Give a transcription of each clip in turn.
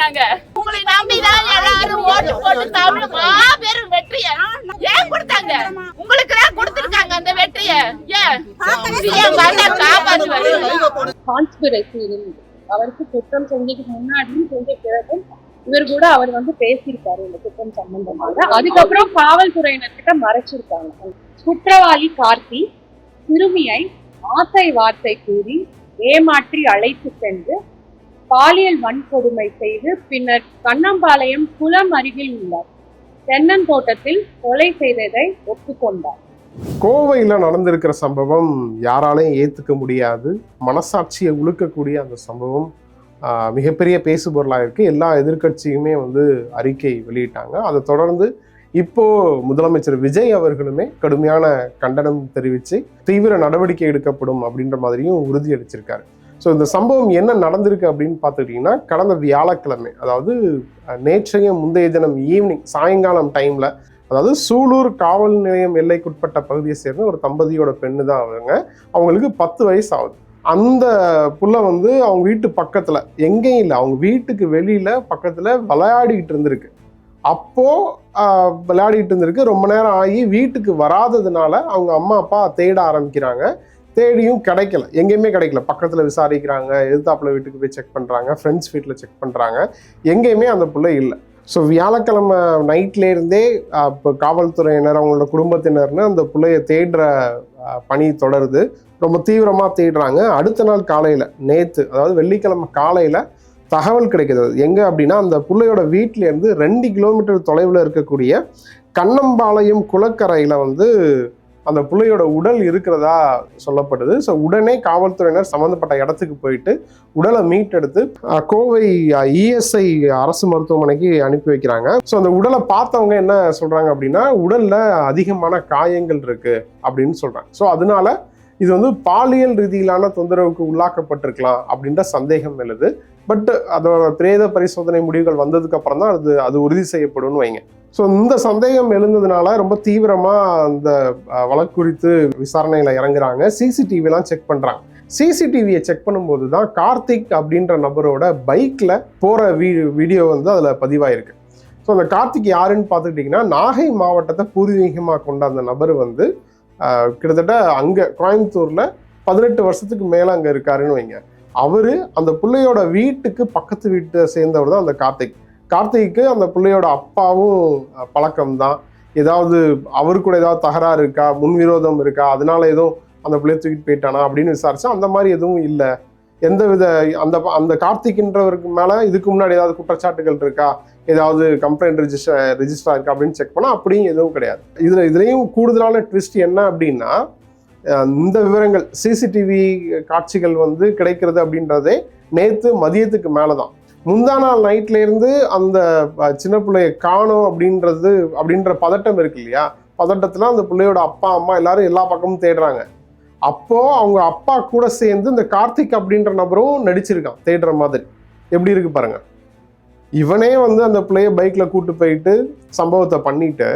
நாங்க. உங்களை நம்பிதான் எல்லாரும் ஓட்டு போட்டு தமிழ் மாபெரும் வெற்றியை ஏன் கொடுத்தாங்க? உங்களுக்கு தான் கொடுத்திருக்காங்க அந்த வெற்றியை. அவருக்கு குற்றம் செஞ்சதுக்கு முன்னாடியும் செஞ்ச பிறகும் இவர் கூட அவர் பேசியிருக்காரு இந்த குற்றம் சம்பந்தமாக. அதுக்கப்புறம் காவல்துறையினர்கிட்ட மறைச்சிருக்காங்க. குற்றவாளி கார்த்தி சிறுமியை ஆசை வார்த்தை கூறி ஏமாற்றி அழைத்து சென்று பாலியல் வன்கொடுமை செய்து பின்னர் கண்ணம்பாளையம் குளம் அருகில் உள்ள தென்னந்தோட்டத்தில் கொலை செய்ததை ஒப்புக்கொண்டார். கோவையில் நடந்திருக்கிற சம்பவம் யாராலையும் ஏற்றுக்க முடியாது. மனசாட்சியை உழுக்கக்கூடிய அந்த சம்பவம் மிகப்பெரிய பேசுபொருளாக இருக்கு. எல்லா எதிர்கட்சியுமே அறிக்கை வெளியிட்டாங்க. அதை தொடர்ந்து இப்போ முதலமைச்சர் விஜய் அவர்களுமே கடுமையான கண்டனம் தெரிவித்து தீவிர நடவடிக்கை எடுக்கப்படும் அப்படின்ற மாதிரியும் உறுதியளிச்சிருக்காரு. ஸோ இந்த சம்பவம் என்ன நடந்திருக்கு அப்படின்னு பார்த்துக்கிட்டிங்கன்னா, கடந்த வியாழக்கிழமை, அதாவது நேற்றைய முந்தைய தினம் ஈவினிங் சாயங்காலம் டைமில், அதாவது சூலூர் காவல் நிலையம் எல்லைக்குட்பட்ட பகுதியை சேர்ந்த ஒரு தம்பதியோட பெண்ணு தான் அவங்களுக்கு 10 வயசு ஆகுது. அந்த புள்ள அவங்க வீட்டு பக்கத்தில் எங்கேயும் இல்லை, அவங்க வீட்டுக்கு வெளியில் பக்கத்தில் விளையாடிக்கிட்டு இருந்திருக்கு. அப்போது விளையாடிட்டு இருந்திருக்கு. ரொம்ப நேரம் ஆகி வீட்டுக்கு வராததுனால அவங்க அம்மா அப்பா தேட ஆரம்பிக்கிறாங்க. தேடியும் கிடைக்கல, எங்கேயுமே கிடைக்கல. பக்கத்தில் விசாரிக்கிறாங்க, எதிர்த்தாப்புல வீட்டுக்கு போய் செக் பண்ணுறாங்க, ஃப்ரெண்ட்ஸ் வீட்டில் செக் பண்ணுறாங்க, எங்கேயுமே அந்த பிள்ளை இல்லை. ஸோ வியாழக்கிழமை நைட்லேருந்தே இப்போ காவல்துறையினர் அவங்களோட குடும்பத்தினர்னு அந்த பிள்ளைய தேடுற பணி தொடருது. ரொம்ப தீவிரமாக தேடுறாங்க. அடுத்த நாள் காலையில், நேற்று அதாவது வெள்ளிக்கிழமை காலையில் தகவல் கிடைக்கிறது. எங்கே அப்படின்னா, அந்த பிள்ளையோட வீட்டிலேருந்து 2 கிலோமீட்டர் தொலைவில் இருக்கக்கூடிய கண்ணம்பாளையம் குளக்கரையில் அந்த பிள்ளையோட உடல் இருக்கிறதா சொல்லப்படுது. ஸோ உடனே காவல்துறையினர் சம்மந்தப்பட்ட இடத்துக்கு போயிட்டு உடலை மீட்டெடுத்து கோவை இஎஸ்ஐ அரசு மருத்துவமனைக்கு அனுப்பி வைக்கிறாங்க. ஸோ அந்த உடலை பார்த்தவங்க என்ன சொல்கிறாங்க அப்படின்னா, உடலில் அதிகமான காயங்கள் இருக்குது அப்படின்னு சொல்கிறாங்க. ஸோ அதனால இது பாலியல் ரீதியிலான தொந்தரவுக்கு உள்ளாக்கப்பட்டிருக்கலாம் அப்படின்ற சந்தேகம் எழுது. பட் அதோட பிரேத பரிசோதனை முடிவுகள் வந்ததுக்கு அப்புறம் தான் அது உறுதி செய்யப்படும்னு வைங்க. ஸோ இந்த சந்தேகம் எழுந்ததுனால ரொம்ப தீவிரமாக அந்த வழக்கு குறித்து விசாரணையில் இறங்குறாங்க. சிசிடிவிலாம் செக் பண்ணுறாங்க. சிசிடிவியை செக் பண்ணும்போது தான் கார்த்திக் அப்படின்ற நபரோட பைக்கில் போகிற வீடியோ அதில் பதிவாயிருக்கு. ஸோ அந்த கார்த்திக் யாருன்னு பார்த்துக்கிட்டிங்கன்னா, நாகை மாவட்டத்தை பூர்வீகமாக கொண்ட அந்த நபர் கிட்டத்தட்ட அங்கே கோயம்புத்தூரில் 18 வருஷத்துக்கு மேலே அங்கே இருக்காருன்னு வைங்க. அவர் அந்த பிள்ளையோட வீட்டுக்கு பக்கத்து வீட்டை சேர்ந்தவர் தான் அந்த கார்த்திக்கு அந்த பிள்ளையோட அப்பாவும் பழக்கம்தான். ஏதாவது அவரு கூட ஏதாவது தகராறு இருக்கா, முன்விரோதம் இருக்கா, அதனால எதுவும் அந்த பிள்ளைய தூக்கிட்டு போயிட்டானா அப்படின்னு விசாரிச்சா அந்த மாதிரி எதுவும் இல்லை. எந்தவித அந்த கார்த்திக்ன்றவருக்கு மேலே இதுக்கு முன்னாடி ஏதாவது குற்றச்சாட்டுகள் இருக்கா, ஏதாவது கம்ப்ளைண்ட் ரிஜிஸ்டர் இருக்கா அப்படின்னு செக் பண்ணால் அப்படியும் எதுவும் கிடையாது. இதுலேயும் கூடுதலான ட்விஸ்ட் என்ன அப்படின்னா, இந்த விவரங்கள் சிசிடிவி காட்சிகள் கிடைக்கிறது அப்படின்றதே நேற்று மதியத்துக்கு மேலே தான். முந்தா நாள் நைட்லேருந்து அந்த சின்ன பிள்ளைய காணோம் அப்படின்ற பதட்டம் இருக்கு இல்லையா, பதட்டத்தில் அந்த பிள்ளையோட அப்பா அம்மா எல்லாரும் எல்லா பக்கமும் தேடுறாங்க. அப்போது அவங்க அப்பா கூட சேர்ந்து இந்த கார்த்திக் அப்படின்ற நபரும் நடிச்சிருக்கான் தேடுற மாதிரி. எப்படி இருக்கு பாருங்க. இவனே அந்த பிள்ளைய பைக்கில் கூட்டு போயிட்டு சம்பவத்தை பண்ணிட்டு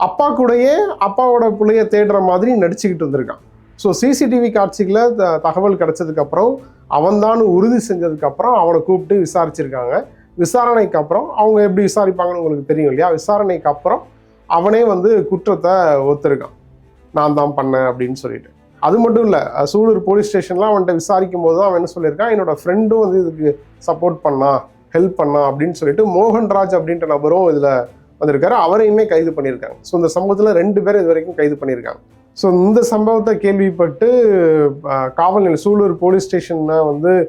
அப்பா கூடயே அப்பாவோட பிள்ளைய தேடுற மாதிரி நடிச்சுக்கிட்டு வந்திருக்கான். ஸோ சிசிடிவி காட்சிகளை தகவல் கிடைச்சதுக்கப்புறம் அவன்தான் உறுதி செஞ்சதுக்கப்புறம் அவனை கூப்பிட்டு விசாரிச்சிருக்காங்க. விசாரணைக்கு அப்புறம் அவங்க எப்படி விசாரிப்பாங்கன்னு உங்களுக்கு தெரியும் இல்லையா, விசாரணைக்கு அப்புறம் அவனே குற்றத்தை ஒத்துருக்கான், நான் தான் பண்ணேன் அப்படின்னு சொல்லிட்டு. அது மட்டும் இல்லை, சூலூர் போலீஸ் ஸ்டேஷன்லாம் அவன்கிட்ட விசாரிக்கும் போது தான் அவன் என்ன சொல்லியிருக்கான், என்னோட ஃப்ரெண்டும் இதுக்கு சப்போர்ட் பண்ணா, ஹெல்ப் பண்ணா அப்படின்னு சொல்லிட்டு மோகன்ராஜ் அப்படின்ற நபரும் இதில் வந்திருக்காரு. அவரையுமே கைது பண்ணியிருக்காங்க. ஸோ இந்த சம்பவத்தில் 2 பேர் இது வரைக்கும் கைது பண்ணியிருக்காங்க. ஸோ இந்த சம்பவத்தை கேள்விப்பட்டு காவல் நிலையம் சூலூர் போலீஸ் ஸ்டேஷனில்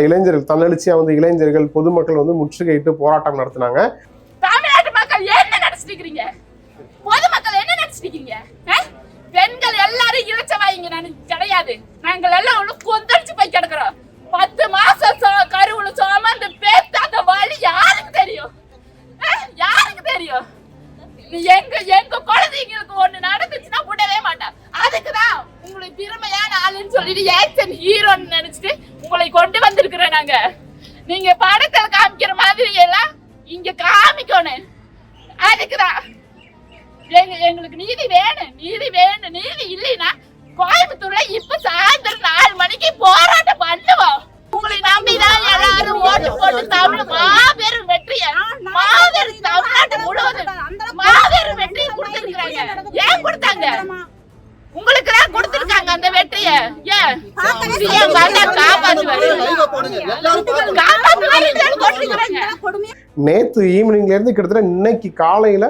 இளைஞர்கள் தன்னெழுச்சியாக இளைஞர்கள் பொதுமக்கள் முற்றுகையிட்டு போராட்டம் நடத்தினாங்க. தமிழ்நாட்டு மக்கள் என்ன நினைச்சிருக்கீங்க? பொதுமக்கள் என்ன நினைச்சிருக்கீங்க? பெண்கள் எல்லாரும் இளைச்சவாயிங்க கிடையாது. நாங்கள் எல்லாம் கொந்தளிச்சு போய் கிடக்குறோம். 10 மாசம் கருவுல சுமந்து பேத்த அந்த வழி யாருக்கு தெரியும்? யாருக்கு தெரியும்? எங்க குழந்தைங்களுக்கு ஒண்ணு நடந்துச்சுன்னா விடவே மாட்டான். அதுக்குதான் உங்களை திறமையான ஆளுன்னு சொல்லிட்டு ஆக்சன் ஹீரோன்னு நினைச்சிட்டு உங்களை கொண்டு வந்திருக்கிறோம் நாங்க. நீங்க படத்துல காமிக்கிற மாதிரி எல்லாம் இங்க காமிக்கணும். அதுக்குதான் எங்களுக்கு நீதி வேணும், நீதி வேணும். நீதி இல்லைன்னா கோயம்புத்தூர்ல இப்ப சாயந்தரம் 4 மணிக்கு போராட்டம் பண்ணுவோம். உங்களை நம்பிதான் எல்லாரும் ஓட்டு போட்டு தமிழ் மாபெரும் வெற்றியை மாபெரும் தமிழ்நாட்டு முழுவதும் மாபெரும் வெற்றியை கொடுத்திருக்காங்க. ஏன் கொடுத்தாங்க? உங்களுக்கு தான் கொடுத்திருக்காங்க அந்த வெற்றியை. ஏன் சிஎம் வந்தா நேத்து ஈவினிங்ல இருந்து கிட்டத்தட்ட இன்னைக்கு காலையில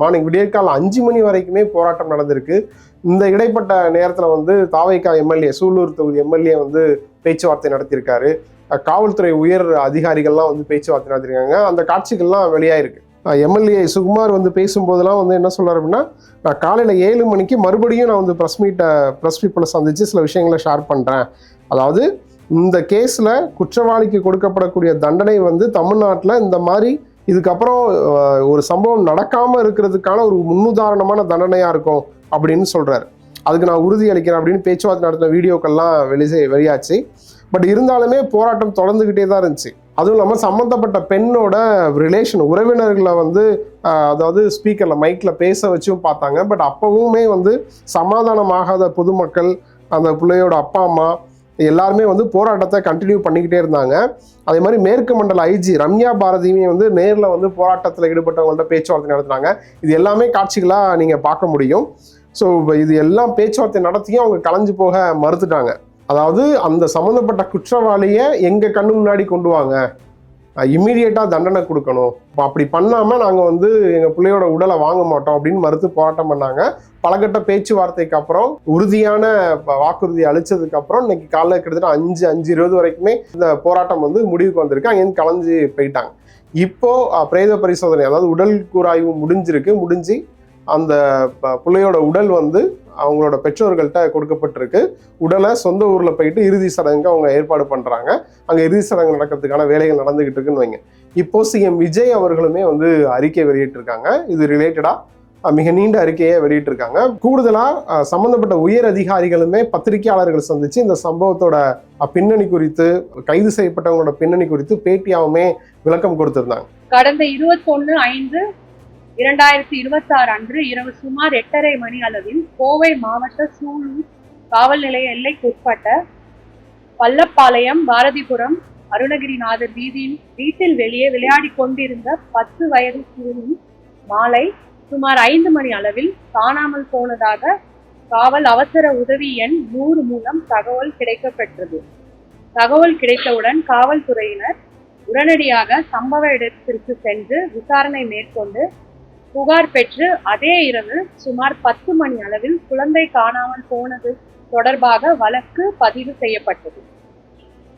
மார்னிங் விடியற்கால 5 மணி வரைக்குமே போராட்டம் நடந்திருக்கு. இந்த இடைப்பட்ட நேரத்துல வந்து தாவைக்கா எம்எல்ஏ, சூலூர் தொகுதி எம்எல்ஏ வந்து பேச்சுவார்த்தை நடத்தியிருக்காரு. காவல்துறை உயர் அதிகாரிகள்லாம் வந்து பேச்சுவார்த்தை நடத்திருக்காங்க. அந்த காட்சிகள்லாம் வெளியாயிருக்கு. எம்எல்ஏ சுகுமார் வந்து பேசும்போதெல்லாம் வந்து என்ன சொல்றாரு அப்படின்னா, நான் காலையில 7 மணிக்கு மறுபடியும் நான் வந்து ப்ரெஸ் பீப்புளை சந்திச்சு சில விஷயங்களை ஷேர் பண்றேன். அதாவது இந்த கேஸ்ல குற்றவாளிக்கு கொடுக்கப்படக்கூடிய தண்டனை வந்து தமிழ்நாட்டில் இந்த மாதிரி இதுக்கப்புறம் ஒரு சம்பவம் நடக்காம இருக்கிறதுக்கான ஒரு முன்னுதாரணமான தண்டனையா இருக்கும் அப்படின்னு சொல்றாரு. அதுக்கு நான் உறுதி அளிக்கிறேன் அப்படின்னு பேச்சுவார்த்தை நடத்தின வீடியோக்கள்லாம் வெளியாச்சு. பட் இருந்தாலுமே போராட்டம் தொடர்ந்துகிட்டே தான் இருந்துச்சு. அதுவும் இல்லாமல் சம்மந்தப்பட்ட பெண்ணோட ரிலேஷன் உறவினர்களை வந்து அதாவது ஸ்பீக்கரில் மைக்கில் பேச வச்சும் பார்த்தாங்க. பட் அப்பவுமே வந்து சமாதானமாகாத பொதுமக்கள், அந்த பிள்ளையோட அப்பா அம்மா எல்லாருமே வந்து போராட்டத்தை கண்டினியூ பண்ணிக்கிட்டே இருந்தாங்க. அதே மாதிரி மேற்கு மண்டல ஐஜி ரம்யா பாரதியுமே வந்து நேரில் வந்து போராட்டத்தில் ஈடுபட்டவங்கள்ட்ட பேச்சுவார்த்தை நடத்துனாங்க. இது எல்லாமே காட்சிகளாக நீங்கள் பார்க்க முடியும். ஸோ இது எல்லாம் பேச்சுவார்த்தை நடத்தியும் அவங்க கலைஞ்சு போக மறுத்துட்டாங்க. அதாவது அந்த சம்மந்தப்பட்ட குற்றவாளியை எங்கள் கண்ணு முன்னாடி கொண்டு வாங்க, இம்மீடியட்டாக தண்டனை கொடுக்கணும், அப்படி பண்ணாமல் நாங்கள் வந்து எங்கள் பிள்ளையோட உடலை வாங்க மாட்டோம் அப்படின்னு மறுத்து போராட்டம் பண்ணாங்க. பலகட்ட பேச்சுவார்த்தைக்கு அப்புறம் உறுதியான வாக்குறுதி அளித்ததுக்கு அப்புறம் இன்னைக்கு காலையில் கிட்டத்தட்ட 5:20 வரைக்குமே இந்த போராட்டம் வந்து முடிவுக்கு வந்திருக்கு. அங்கேருந்து கலைஞ்சு போயிட்டாங்க. இப்போ பிரேத பரிசோதனை, அதாவது உடல் கூராய்வு முடிஞ்சு அந்த பிள்ளையோட உடல் வந்து அவங்களோட பெற்றோர்கள்ட்ட கொடுக்கப்பட்டிருக்கு. உடலை சொந்த ஊரில் போயிட்டு இறுதி சடங்கு அவங்க ஏற்பாடு பண்ணுறாங்க. அங்கே இறுதி சடங்கு நடக்கிறதுக்கான வேலைகள் நடந்துகிட்டு இருக்குன்னு வைங்க. இப்போ சிஎம் விஜய் அவர்களுமே வந்து அறிக்கை வெளியிட்டிருக்காங்க. இது ரிலேட்டடாக மிக நீண்ட அறிக்கையை வெளியிட்டிருக்காங்க. கூடுதலாக சம்பந்தப்பட்ட உயர் அதிகாரிகளுமே பத்திரிகையாளர்கள் சந்திச்சு இந்த சம்பவத்தோட பின்னணி குறித்து, கைது செய்யப்பட்டவங்களோட பின்னணி குறித்து பேட்டியாவுமே விளக்கம் கொடுத்திருந்தாங்க. கடந்த 21/5/2026 அன்று இரவு சுமார் 8:30 மணி அளவில் கோவை மாவட்ட சூலூர் காவல் நிலைய எல்லைக்குட்பட்ட பள்ளப்பாளையம் பாரதிபுரம் அருணகிரிநாதர் வீட்டில் வெளியே விளையாடி கொண்டிருந்த 10 வயது சிறுமி மாலை சுமார் 5 மணி அளவில் காணாமல் போனதாக காவல் அவசர உதவி எண் 100 மூலம் தகவல் கிடைக்கப்பெற்றது. தகவல் கிடைத்தவுடன் காவல்துறையினர் உடனடியாக சம்பவ இடத்திற்கு சென்று விசாரணை மேற்கொண்டு புகார் பெற்று அதே இரவு சுமார் 10 மணி அளவில் குழந்தை காணாமல் போனது தொடர்பாக வழக்கு பதிவு செய்யப்பட்டது.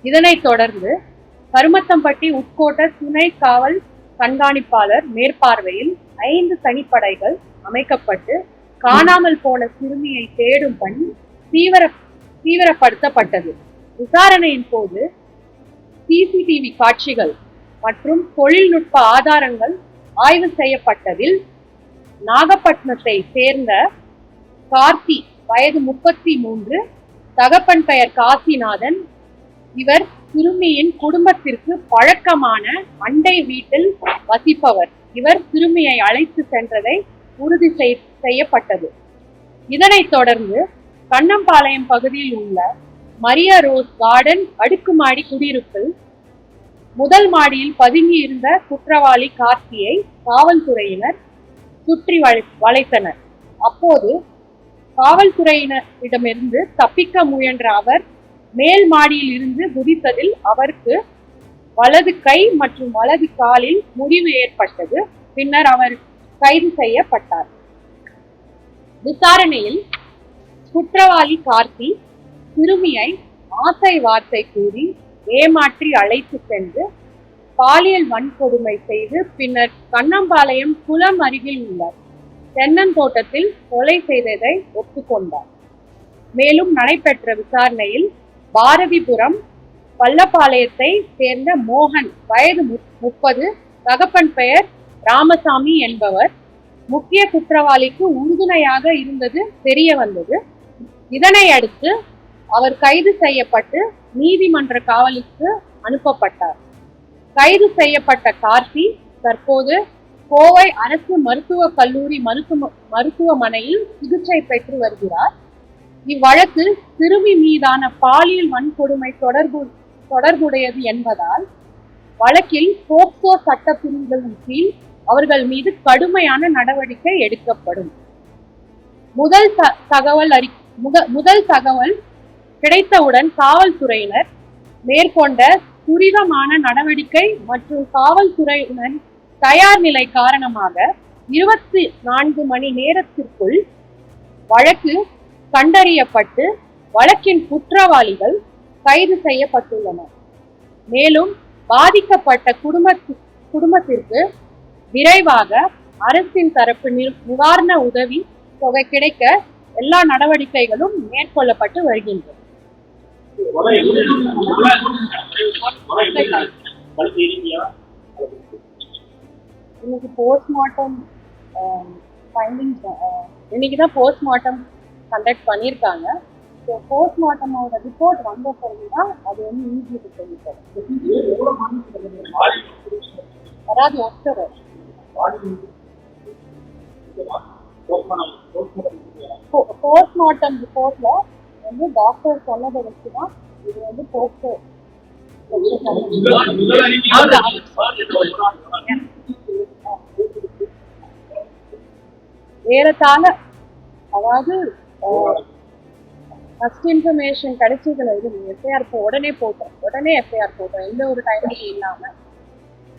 இதனைத் தொடர்ந்து கருமத்தம்பட்டி உட்கோட்ட துணை காவல் கண்காணிப்பாளர் மேற்பார்வையில் 5 தனிப்படைகள் அமைக்கப்பட்டு காணாமல் போன சிறுமியை தேடும் பணி தீவிரப்படுத்தப்பட்டது. விசாரணையின் போது சிசிடிவி காட்சிகள் மற்றும் தொழில்நுட்ப ஆதாரங்கள் ஆய்வு செய்யப்பட்டதில் நாகப்பட்டினத்தை சேர்ந்த கார்த்தி, வயது 33, தகப்பன் பெயர் காசிநாதன். இவர் சிறுமியின் குடும்பத்திற்கு பழக்கமான அண்டை வீட்டில் வசிப்பவர். இவர் சிறுமியை அழைத்து சென்றதை உறுதி செய்யப்பட்டது. இதனைத் தொடர்ந்து கண்ணம்பாளையம் பகுதியில் உள்ள மரியா ரோஸ் கார்டன் அடுக்குமாடி குடியிருப்பில் முதல் மாடியில் பதுங்கி இருந்த குற்றவாளி கார்த்தியை காவல்துறையினர் சுற்றி வளைத்தனர். அப்போது காவல்துறையினரிடமிருந்து தப்பிக்க முயன்ற அவர் மேல் மாடியில் இருந்து குதித்ததில் அவருக்கு வலது கை மற்றும் வலது காலில் முறிவு ஏற்பட்டது. பின்னர் அவர் கைது செய்யப்பட்டார். விசாரணையில் குற்றவாளி கார்த்தி சிறுமியை ஆசை வார்த்தை கூறி ஏமாற்றி அழைத்து சென்று பாலியல் வன்கொடுமை செய்து பின்னர் கண்ணம்பாளையம் குளம் அருகில் உள்ள தென்னந்தோட்டத்தில் கொலை செய்ததை ஒப்புக்கொண்டார். மேலும் நடைபெற்ற விசாரணையில் பாரதிபுரம் பள்ளப்பாளையத்தை சேர்ந்த மோகன், வயது 30, தகப்பன் பெயர் ராமசாமி என்பவர் முக்கிய குற்றவாளிக்கு உறுதுணையாக இருந்தது தெரிய வந்தது. இதனை அடுத்து அவர் கைது செய்யப்பட்டு நீதிமன்ற காவலுக்கு அனுப்பப்பட்டார். கைது செய்யப்பட்ட கார்த்தி தற்போது கோவை அரசு மருத்துவக் கல்லூரி மருத்துவமனையில் சிகிச்சை பெற்று வருகிறார். இவ்வழக்கு சிறுமி மீதான பாலியல் வன்கொடுமை தொடர்புடையது என்பதால் வழக்கில் போக்சோ சட்ட பிரிவுகளின் கீழ் அவர்கள் மீது கடுமையான நடவடிக்கை எடுக்கப்படும். முதல் தகவல் கிடைத்தவுடன் காவல்துறையினர் மேற்கொண்ட துரிதமான நடவடிக்கை மற்றும் காவல்துறையினர் தயார் நிலை காரணமாக 24 மணி நேரத்திற்குள் வழக்கு கண்டறியப்பட்டு வழக்கின் குற்றவாளிகள் கைது செய்யப்பட்டுள்ளனர். மேலும் பாதிக்கப்பட்ட குடும்பத்திற்கு விரைவாக அரசின் தரப்பு நிவாரண உதவி தொகை கிடைக்க எல்லா நடவடிக்கைகளும் மேற்கொள்ளப்பட்டு வருகின்றன. இன்னைக்கு போஸ்ட்மார்ட்டம் ஃபைண்டிங்ஸ் இன்னைக்குதான் போஸ்ட்மார்ட்டம் கண்டக்ட் பண்ணியிருக்காங்க. ஸோ போஸ்ட்மார்ட்டமோட ரிப்போர்ட் வந்த பிறகுதான் அது வந்து ஈஸியாக சொல்லித்தரும். யாராவது ஒருத்தர் போஸ்ட்மார்ட்டம் ரிப்போர்ட்ல வந்து டாக்டர் சொன்னதை வச்சுதான் இது வந்து போஸ்ட் ஏறத்தாழ அதாவது ஃபர்ஸ்ட் இன்ஃபர்மேஷன் கிடைச்சதுல இருந்து எஃப்ஐஆர் உடனே போட்டோம் எந்த ஒரு டைமும் இல்லாம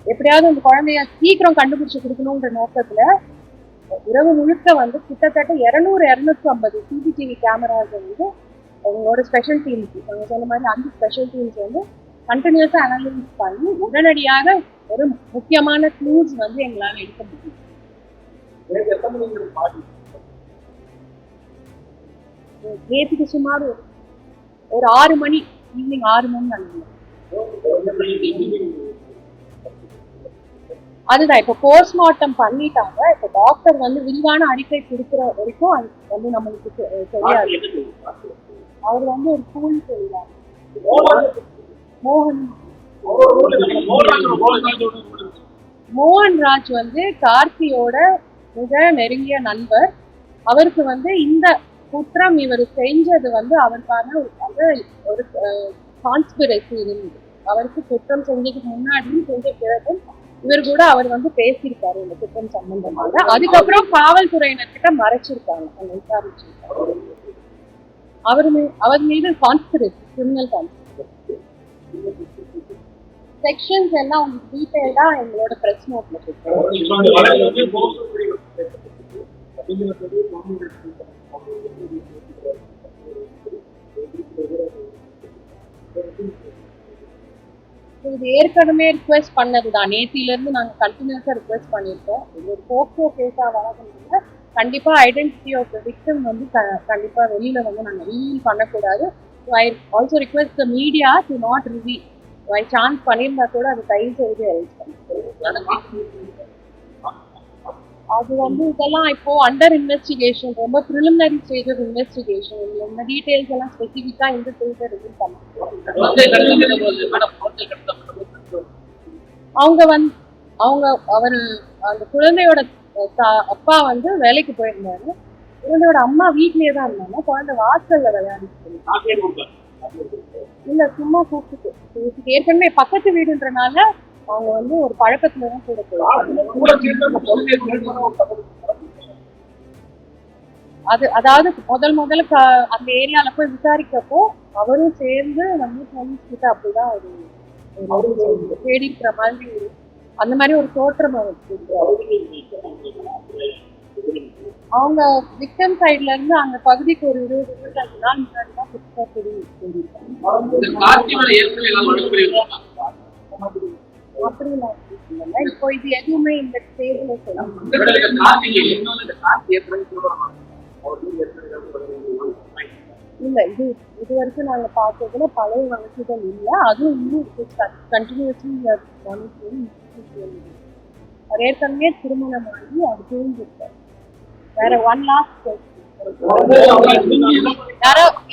எப்படியாவது அந்த குழந்தைய சீக்கிரம் கண்டுபிடிச்சு கொடுக்கணுன்ற நோக்கத்துல இரவு முழுக்க வந்து கிட்டத்தட்ட 200-250 சிசிடிவி கேமராஸ் வந்து அவங்களோட ஸ்பெஷல் டீம்ஸ் அவங்க சொன்ன மாதிரி அந்த ஸ்பெஷல் டீம்ஸ் வந்து கண்டினியூஸா அனலைஸ் பண்ணி உடனடியாக ஒரு முக்கியமான க்ளூஸ் வந்து எங்களால எடுக்க முடியும். நேற்றுக்கு சுமார் ஒரு 6 மணி ஈவினிங் 6 மணி நினைக்கிறேன். அதுதான் இப்போ போஸ்ட்மார்ட்டம் பண்ணிட்டாங்க. இப்போ டாக்டர் வந்து விரிவான அறிக்கை கொடுக்குற வரைக்கும் அது வந்து நம்மளுக்கு தெரியாது. அவர் வந்து ஒரு கூலி செய்வார். மோகன்ராஜ் வந்து கார்த்தியோட மிக நெருங்கிய நண்பர். அவருக்கு வந்து இந்த குற்றம் இவர் செஞ்சது வந்து அவருக்கான ஒரு கான்ஸ்பிரசி இருந்தது. அவருக்கு குற்றம் செஞ்சதுக்கு முன்னாடியும் செஞ்ச பிறகும் இவர் கூட அவர் வந்து பேசியிருக்காரு இந்த குற்றம் சம்பந்தமாக. அதுக்கப்புறம் காவல்துறையினர்கிட்ட மறைச்சிருக்காங்க, விசாரிச்சிருக்காங்க. அவர் மீது கான்ஸ்பிரசி, கிரிமினல் கான்ஸ்பிரசி செக்ஷன்ஸ் எல்லாம் உங்களுக்கு டீடைல்டா எங்களோட பிரஸ் நோட்ல இது ஏற்கனவே ரிக்வெஸ்ட் பண்ணதுதான். நேத்தில இருந்து நாங்க கண்டினியூஸா ரிக்வெஸ்ட் பண்ணியிருக்கோம். இது ஒரு போக்சோ கேஸா வராதுனால கண்டிப்பா ஐடென்டிட்டி ஆஃப் த விக்டிம் வந்து கண்டிப்பா வெளியில வந்து நாங்க ரிவீல் பண்ணக்கூடாது. I also request the media to not reveal. I chance பண்ணியிருந்தா கூட அது தயவு செய்து அரேஞ்ச் பண்ணி. அது வந்து இதெல்லாம் இப்போ அண்டர் இன்வெஸ்டிகேஷன், ரொம்ப ப்ரிலிமினரி ஸ்டேஜ் ஆஃப் இன்வெஸ்டிகேஷன். இந்த டீடைல்ஸ் எல்லாம் ஸ்பெசிஃபிக்கா இந்த ஸ்டேஜ்ல ரிவீல் பண்ண அவர் அந்த குழந்தையோட அப்பா வந்து வேலைக்கு போயிருந்தாரு. குழந்தையோட அம்மா வீட்லயே தான் இருந்தாங்க. குழந்தை வாசல்ல விளையாடிட்டு இல்ல சும்மா கூப்பிட்டு ஏற்கனவே பக்கத்து வீடுன்றனால அவங்க வந்து ஒரு பழக்கத்துல தான் கூட அதாவது முதல்ல அந்த ஏரியால போய் விசாரிக்கப்போ அவரும் சேர்ந்து வந்து போலீஸ் கிட்ட அப்படிதான் ஒரு தேடி இருக்கிற மாதிரி அந்த மாதிரி ஒரு தோற்றம் அவங்க விக்டம் சைட்ல இருந்து அந்த பகுதிக்கு ஒரு 20-25 நாள் முன்னாடி தான் அப்படிலாம் இப்போ இது எதுவுமே இந்த ஸ்டேஜ்ல இல்ல. இது வரைக்கும் நாங்க பார்த்ததுல பழைய வழக்குகள் இல்லை. அதுவும் இன்னும் கண்டினியூஸ்லி அவர் ஏற்கனவே திருமணமாகி அவர் தூங்கிருக்காரு. வேற ஒன் லாஸ்ட்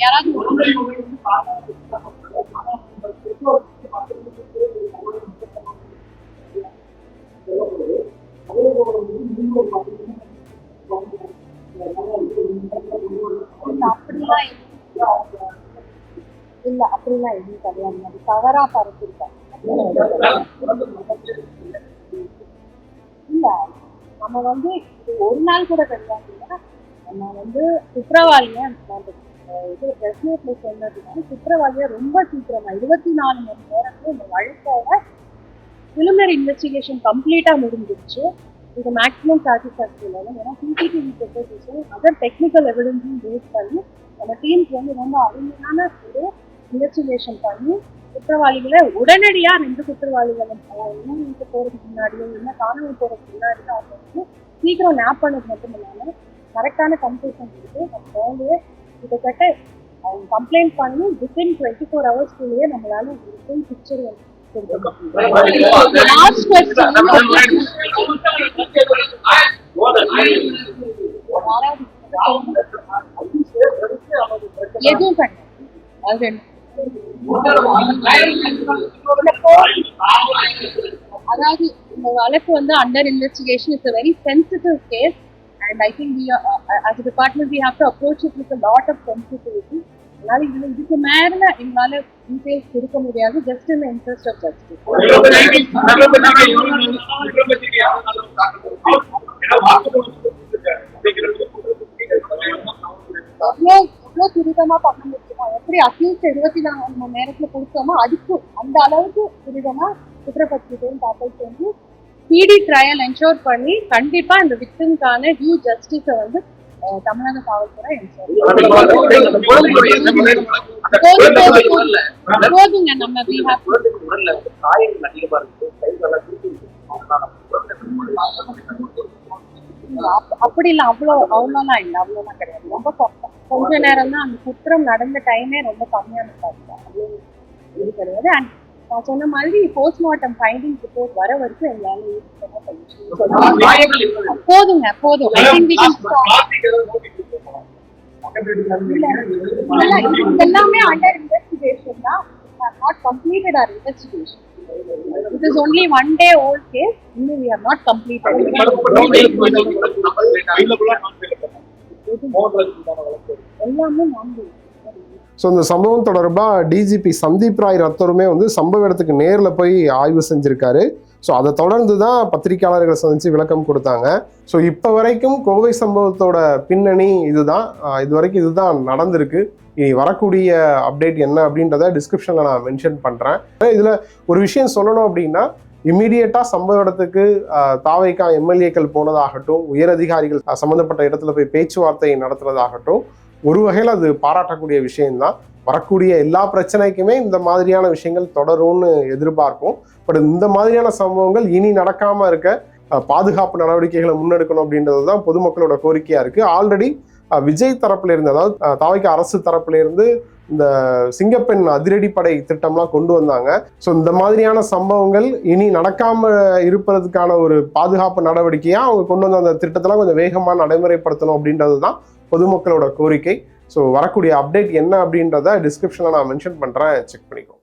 யாராவது அப்படிலாம் இல்ல, அப்படிலாம் எதுவும் கிடையாது. தவறா பரப்பிருக்காங்க. இல்ல நம்ம வந்து இது ஒரு நாள் கூட கிடையாது. நம்ம வந்து குற்றவாளிய இது பிரஸ் நோட்ல சொன்னதுனால குற்றவாளிய ரொம்ப சீக்கிரமா 24 மணி நேரத்துல இந்த வழக்கோட preliminary இன்வெஸ்டிகேஷன் கம்ப்ளீட்டா முடிஞ்சிருச்சு. இது மேக்ஸிமம் சாட்டிஸ்ஃபேக்டரி லெவல். ஏன்னா சிசிடிவி ஃபுட்டேஜஸும் அதர் டெக்னிக்கல் எவிடன்ஸும் பேஸ் பண்ணி நம்ம டீம்ஸ் வந்து ரொம்ப அருமையான ஒரு இன்வெஸ்டிகேஷன் பண்ணி குற்றவாளிகளை உடனடியா 2 குற்றவாளிகளும் ஊருக்கு போறதுக்கு முன்னாடியும் இல்லை காணாமல் போறதுக்கு முன்னாடியும் அவங்க வந்து சீக்கிரம் நேப் பண்ணது மட்டும் இல்லாம கரெக்டான கன்க்ளூஷன் கொடுத்து நம்ம வந்து கிட்டத்தட்ட அவங்க கம்ப்ளைண்ட் பண்ணி வித்தின் 24 ஹவர்ஸ்க்குள்ளேயே நம்மளால ஒரு ஃபுல் பிக்சர் எதுவும் கிடையாது. அதாவது இந்த வழக்கு வந்து under investigation. It's a very sensitive case and I think we as a department we have to approach it with a lot of sensitivity. அதனால இதுக்கு மேல எங்களால டீடைல்ஸ் கொடுக்க முடியாது. Just in the interest of justice. எவ்வளவு துரிதமா பண்ண முடியுமா? எப்படி அட்லீஸ்ட் 24 மணி நேரத்துல கொடுத்தோமோ அதுக்கு அந்த அளவுக்கு துரிதமா குற்றப்பத்திரிகையும் தாக்கல் செஞ்சு ஸ்பீடி ட்ரையல் என்ஷோர் பண்ணி கண்டிப்பா இந்த விக்டிம்கான டியூ ஜஸ்டிஸை வந்து தமிழக காவல்துறை போதுங்க. நம்ம அப்படி இல்லை, அவ்வளோலாம் இல்லை, அவ்வளோலாம் கிடையாது. ரொம்ப கொஞ்ச நேரம் தான். அந்த குற்றம் நடந்த டைமே ரொம்ப கம்மியான அவ்வளோ இது கிடையாது. அண்ட் நான் சொன்ன மாதிரி போஸ்ட்மார்ட்டம் ஃபைண்டிங் ரிப்போர்ட் வர வரைக்கும் எங்களால போதுங்க போதும். எல்லாமே அண்டர் இன்வெஸ்டிகேஷன் தான். Not completed or investigation. It is only 1 day old case. We have not completed. எல்லாமே நான்கு. ஸோ இந்த சம்பவம் தொடர்பாக டிஜிபி சந்தீப் ராய் ரத்தோருமே வந்து சம்பவ இடத்துக்கு நேரில் போய் ஆய்வு செஞ்சுருக்காரு. ஸோ அதை தொடர்ந்து தான் பத்திரிகையாளர்களை சந்தித்து விளக்கம் கொடுத்தாங்க. ஸோ இப்போ வரைக்கும் கோவை சம்பவத்தோட பின்னணி இதுதான். இது வரைக்கும் இதுதான் நடந்திருக்கு. இனி வரக்கூடிய அப்டேட் என்ன அப்படின்றத டிஸ்கிரிப்ஷனில் நான் மென்ஷன் பண்ணுறேன். இதில் ஒரு விஷயம் சொல்லணும் அப்படின்னா, இம்மீடியட்டாக சம்பவ இடத்துக்கு தாவைக்கா எம்எல்ஏக்கள் போனதாகட்டும், உயரதிகாரிகள் சம்மந்தப்பட்ட இடத்துல போய் பேச்சுவார்த்தை நடத்துனதாகட்டும், ஒரு வகையில் அது பாராட்டக்கூடிய விஷயம்தான். வரக்கூடிய எல்லா பிரச்சனைக்குமே இந்த மாதிரியான விஷயங்கள் தொடரும்னு எதிர்பார்ப்போம். பட் இந்த மாதிரியான சம்பவங்கள் இனி நடக்காமல் இருக்க பாதுகாப்பு நடவடிக்கைகளை முன்னெடுக்கணும் அப்படின்றது தான் பொதுமக்களோட கோரிக்கையாக இருக்குது. ஆல்ரெடி விஜய் தரப்புல இருந்து, அதாவது தாவைக்கா அரசு தரப்புல இருந்து இந்த சிங்கப்பெண் அதிரடிப்படை திட்டம்லாம் கொண்டு வந்தாங்க. ஸோ இந்த மாதிரியான சம்பவங்கள் இனி நடக்காம இருப்பதற்கான ஒரு பாதுகாப்பு நடவடிக்கையா அவங்க கொண்டு வந்த அந்த திட்டத்தெல்லாம் கொஞ்சம் வேகமா நடைமுறைப்படுத்தணும் அப்படின்றது தான் பொதுமக்களோட கோரிக்கை. ஸோ வரக்கூடிய அப்டேட் என்ன அப்படின்றத டிஸ்கிரிப்ஷன்ல நான் மென்ஷன் பண்றேன், செக் பண்ணிக்கோ.